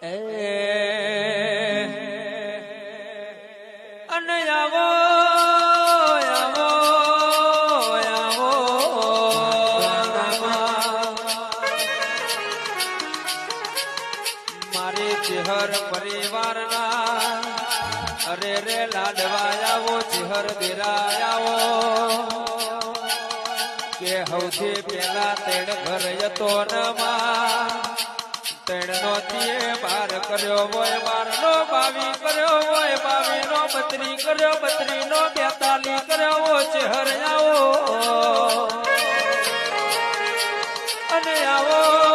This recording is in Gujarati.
એ અને આવો આવો આવો મારી ચિહર પરિવારના અરે રે લાડવા આવો ચિહર દેરા આવો કે હૌથી પેલા તેડ ઘર હતો નમાં તેડ નો તીએ બાર કર્યો હોય 12 નો 22 કર્યો હોય 22 નો 32 કર્યો 32 નો 42 કર્યો હો ચિહર આવો અને આવો